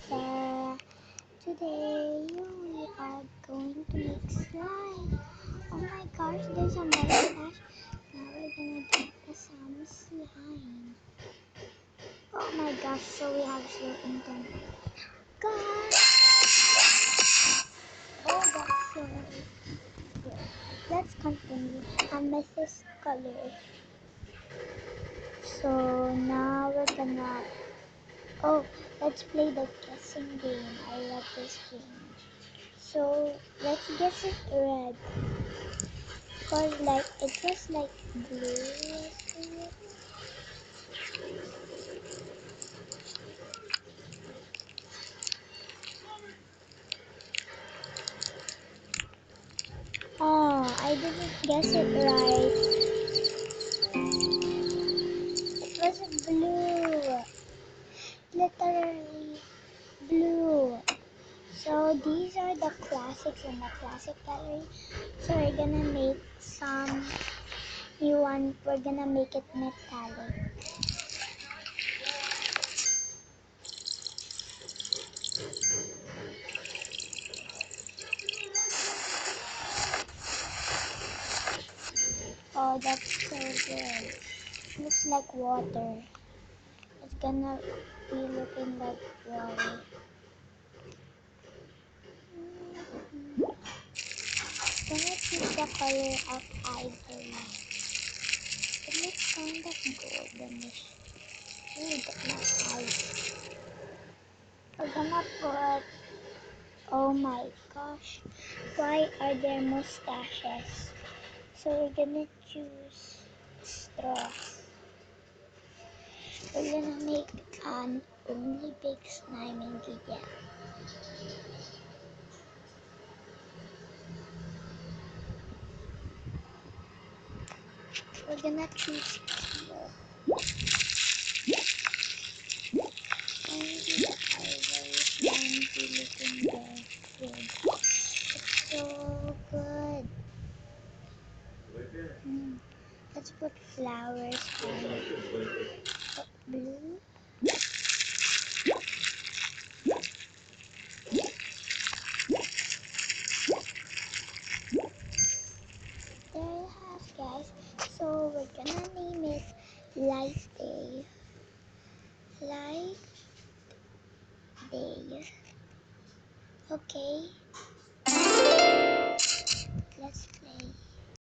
Sarah. Today we are going to make slime. Oh my gosh, there's a mustache. Now we're gonna get some slime. Oh my gosh, so we have slow internet. Gosh! Oh, that's so good. Let's continue. I miss this color. So now we're gonna. Oh, let's play the guessing game. I love this game. So let's guess it red. Cause like it was like blue yesterday. Oh, I didn't guess it right. It was blue. Literally blue. So these are the classics in the classic gallery. So we're gonna make some new one. We're gonna make it metallic. Oh, that's so good. Looks like water. It's gonna be looking like water. Gonna choose the color of ivory. It looks kind of goldenish. Ooh, that's my eyes. We're gonna put. Oh my gosh. Why are there mustaches? So we're gonna choose straws. We're gonna make an only big slime ingredient. We're gonna choose teal. Only the ivory slime be looking very good. It's so good. Mm. Let's put flowers on it. Blue. There you have, guys. So we're gonna name it Light Day. Light Day. Okay. Let's